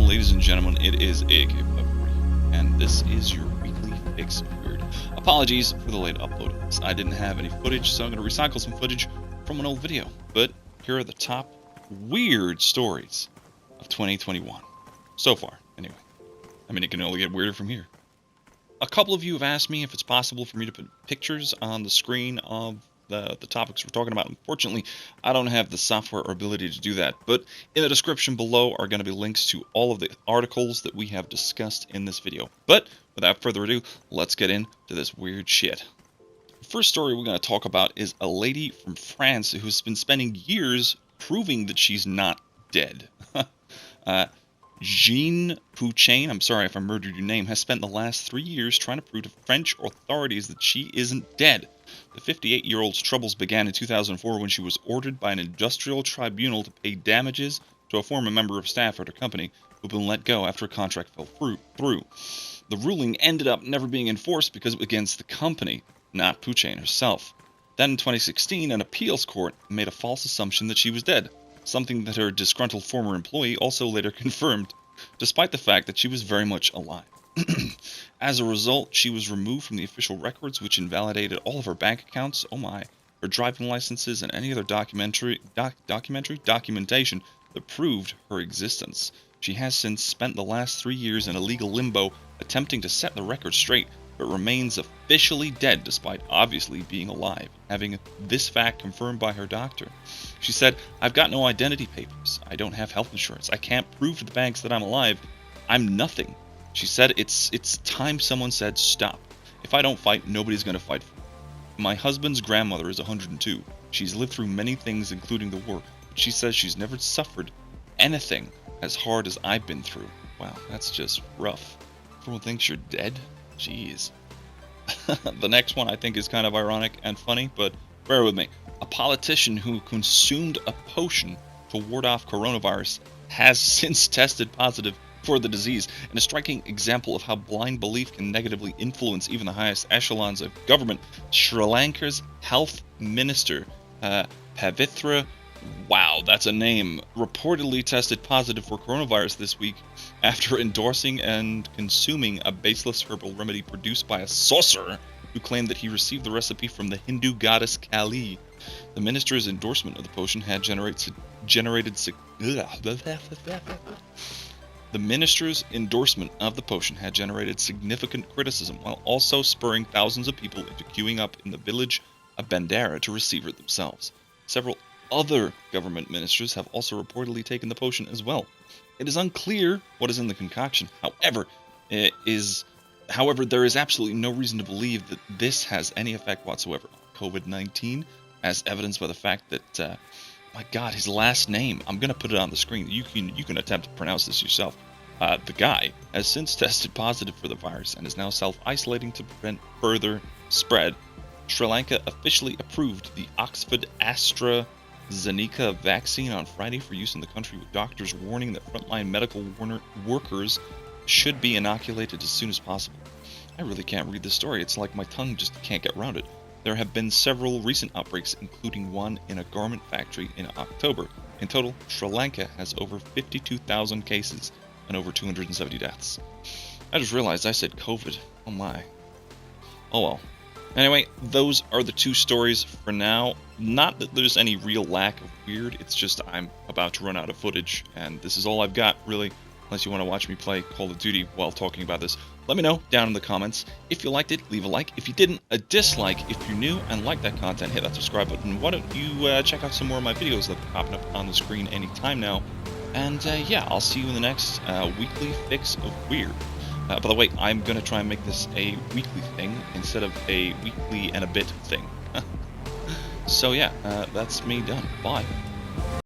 ladies and gentlemen, it is Ep.2, and this is your weekly fix of weird. Apologies for the late upload. I didn't have any footage, so I'm going to recycle some footage from an old video. But here are the top weird stories of 2021. So far, anyway. I mean, it can only get weirder from here. A couple of you have asked me if it's possible for me to put pictures on the screen of the topics we're talking about. Unfortunately, I don't have the software or ability to do that, but in the description below are going to be links to all of the articles that we have discussed in this video. But without further ado, let's get into this weird shit. The first story we're going to talk about is a lady from France who's been spending years proving that she's not dead. Jean Pouchain, I'm sorry if I murdered your name, has spent the last 3 years trying to prove to French authorities that she isn't dead. The 58-year-old's troubles began in 2004 when she was ordered by an industrial tribunal to pay damages to a former member of staff at her company who had been let go after a contract fell through. The ruling ended up never being enforced because it was against the company, not Pouchain herself. Then in 2016, an appeals court made a false assumption that she was dead, something that her disgruntled former employee also later confirmed, despite the fact that she was very much alive. As a result, she was removed from the official records, which invalidated all of her bank accounts, her driving licenses, and any other documentation that proved her existence. She has since spent the last 3 years in a legal limbo, attempting to set the record straight, but remains officially dead despite obviously being alive, having this fact confirmed by her doctor. She said, "I've got no identity papers. I don't have health insurance. I can't prove to the banks that I'm alive. I'm nothing." She said, it's time someone said stop. If I don't fight, nobody's going to fight for me. My husband's grandmother is 102. She's lived through many things, including the war, but she says she's never suffered anything as hard as I've been through. Wow, that's just rough. Everyone thinks you're dead? Jeez. The next one I think is kind of ironic and funny, but bear with me. A politician who consumed a potion to ward off coronavirus has since tested positive for the disease, and a striking example of how blind belief can negatively influence even the highest echelons of government. Sri Lanka's health minister, Pavitra, wow, that's a name, reportedly tested positive for coronavirus this week after endorsing and consuming a baseless herbal remedy produced by a sorcerer who claimed that he received the recipe from the Hindu goddess Kali. The minister's endorsement of the potion had generated significant criticism, while also spurring thousands of people into queuing up in the village of Bandara to receive it themselves. Several other government ministers have also reportedly taken the potion as well. It is unclear what is in the concoction. However, there is absolutely no reason to believe that this has any effect whatsoever on COVID-19, as evidenced by the fact that, my God, his last name, I'm going to put it on the screen. You can attempt to pronounce this yourself. The guy has since tested positive for the virus and is now self-isolating to prevent further spread. Sri Lanka officially approved the Oxford AstraZeneca vaccine on Friday for use in the country, with doctors warning that frontline medical workers should be inoculated as soon as possible. I really can't read this story. It's like my tongue just can't get around it. There have been several recent outbreaks, including one in a garment factory in October. In total, Sri Lanka has over 52,000 cases and over 270 deaths. I just realized I said COVID. Oh my. Oh well. Anyway, those are the two stories for now. Not that there's any real lack of weird, it's just I'm about to run out of footage, and this is all I've got, really, unless you want to watch me play Call of Duty while talking about this. Let me know down in the comments. If you liked it, leave a like. If you didn't, a dislike. If you're new and like that content, hit that subscribe button. Why don't you check out some more of my videos that are popping up on the screen anytime now. And yeah, I'll see you in the next weekly fix of weird. By the way, I'm going to try and make this a weekly thing instead of a weekly and a bit thing. So yeah, that's me done. Bye.